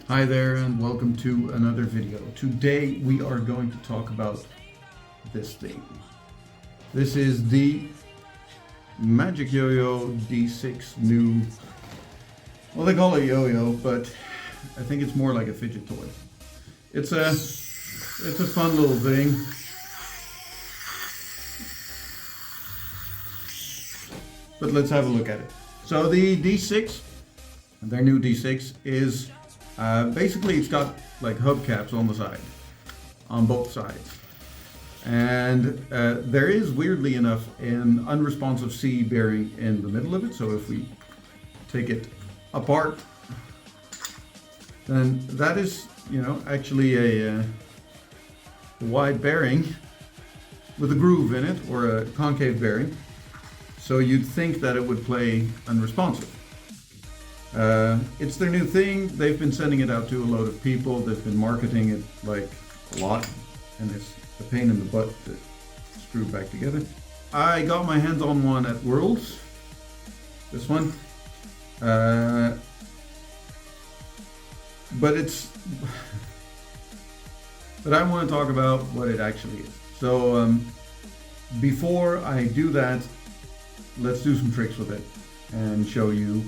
Hi there and welcome to another video. Today we are going to talk about this thing. This is the Magicyoyo D6 new, well, they call it yo-yo, but I think it's more like a fidget toy. It's a fun little thing. But let's have a look at it. So the D6, their new D6 is basically, it's got like hubcaps on the side, on both sides. And there is, weirdly enough, an unresponsive C bearing in the middle of it. So if we take it apart, then that is, actually a wide bearing with a groove in it, or a concave bearing. So you'd think that it would play unresponsive. It's their new thing. They've been sending it out to a load of people. They've been marketing it like a lot, and it's a pain in the butt to screw back together. I got my hands on one at Worlds. This one. But I want to talk about what it actually is. So before I do that, let's do some tricks with it and show you.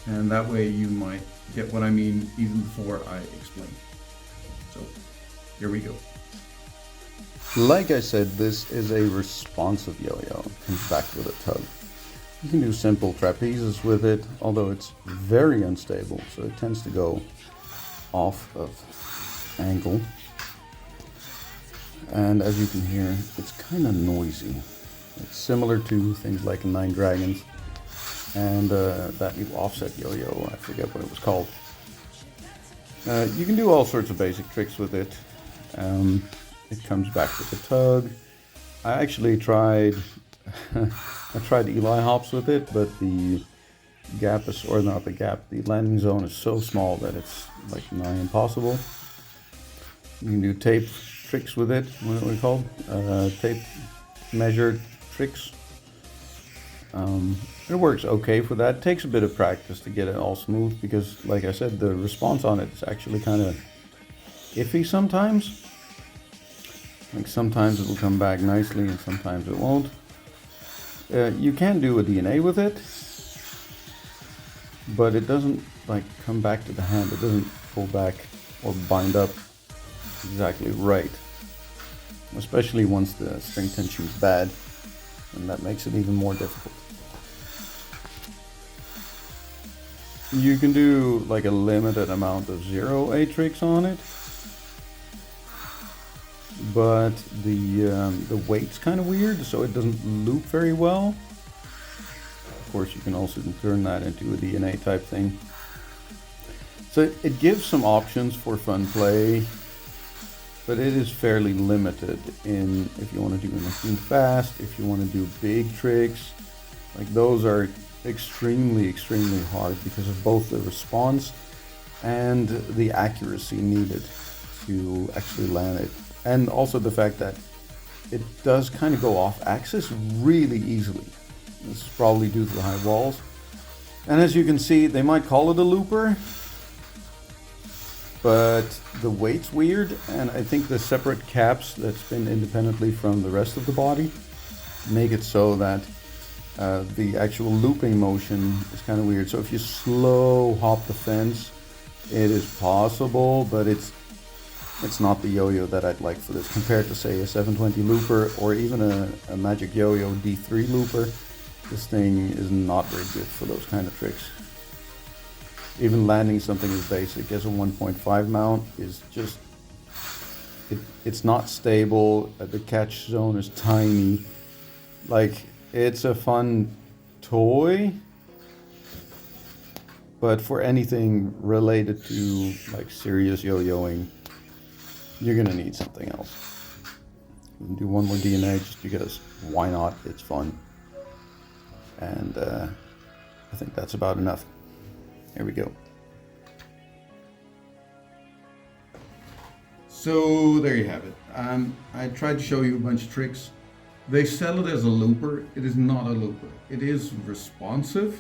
And that way you might get what I mean even before I explain. So, here we go. Like I said, this is a responsive yo-yo. It comes back with a tug. You can do simple trapezes with it, although it's very unstable, so it tends to go off of angle. And as you can hear, it's kind of noisy. It's similar to things like Nine Dragons. And that new offset yo-yo, I forget what it was called. You can do all sorts of basic tricks with it. It comes back with a tug. I actually tried Eli hops with it, but the gap is, or not the gap, the landing zone is so small that it's like nigh impossible. You can do tape tricks with it. What are they called? Tape measure tricks. It works okay for that. It takes a bit of practice to get it all smooth because, like I said, the response on it is actually kind of iffy sometimes. Like sometimes it will come back nicely and sometimes it won't. You can do a DNA with it, but it doesn't like come back to the hand. It doesn't pull back or bind up exactly right, especially once the string tension is bad, and that makes it even more difficult. You can do like a limited amount of 0A tricks on it, but the weight's kind of weird, so it doesn't loop very well. Of course, you can also turn that into a DNA type thing. So it gives some options for fun play, but it is fairly limited in if you want to do anything fast, if you want to do big tricks. Like those are extremely hard because of both the response and the accuracy needed to actually land it, and also the fact that it does kind of go off axis really easily. This is probably due to the high walls, and as you can see, they might call it a looper, but the weight's weird, and I think the separate caps that spin independently from the rest of the body make it so that the actual looping motion is kind of weird. So if you slow hop the fence, it is possible, but it's not the yo-yo that I'd like for this. Compared to, say, a 720 looper or even a Magicyoyo D3 looper, this thing is not very good for those kind of tricks. Even landing something as basic as a 1.5 mount is just, it's not stable. The catch zone is tiny. Like, it's a fun toy, but for anything related to like serious yo-yoing, you're gonna need something else. You can do one more DNA just because why not? It's fun. And I think that's about enough. Here we go. So there you have it. I tried to show you a bunch of tricks. They sell it as a looper. It is not a looper. It is responsive.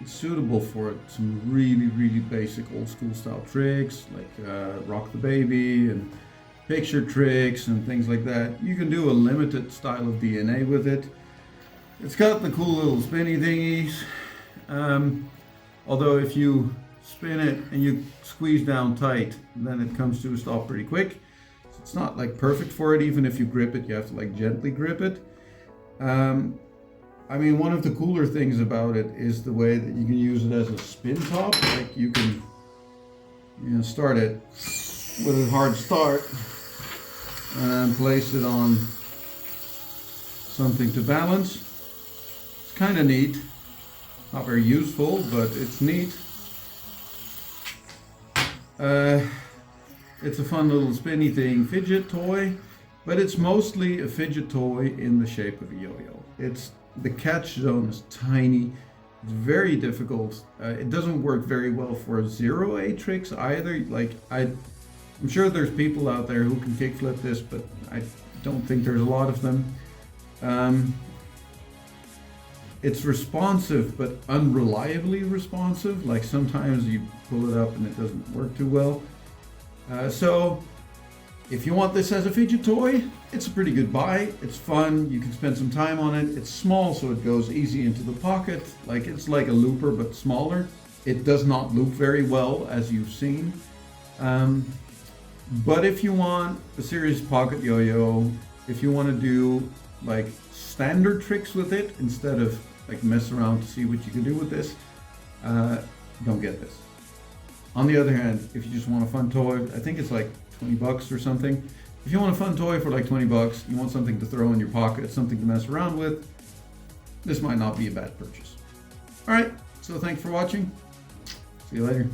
it's suitable for some really, really basic old school style tricks like rock the baby and picture tricks and things like that. You can do a limited style of DNA with it. It's got the cool little spinny thingies. Although if you spin it and you squeeze down tight, then it comes to a stop pretty quick. So it's not like perfect for it. Even if you grip it, you have to like gently grip it. I mean, one of the cooler things about it is the way that you can use it as a spin top. Like you can, start it with a hard start and place it on something to balance. It's kind of neat. Not very useful, but it's neat. It's a fun little spinny thing, fidget toy, but it's mostly a fidget toy in the shape of a yo-yo. The catch zone is tiny. It's very difficult. It doesn't work very well for 0A tricks either. Like I'm sure there's people out there who can kickflip this, but I don't think there's a lot of them. It's responsive, but unreliably responsive. Like sometimes you pull it up and it doesn't work too well. So if you want this as a fidget toy, it's a pretty good buy. It's fun. You can spend some time on it. It's small, so it goes easy into the pocket. Like it's like a looper, but smaller. It does not loop very well, as you've seen. But if you want a serious pocket yo-yo, if you want to do like standard tricks with it instead of like mess around to see what you can do with this, don't get this. On the other hand, if you just want a fun toy, I think it's like 20 bucks or something. If you want a fun toy for like 20 bucks, you want something to throw in your pocket, something to mess around with, this might not be a bad purchase. All right, so thanks for watching. See you later.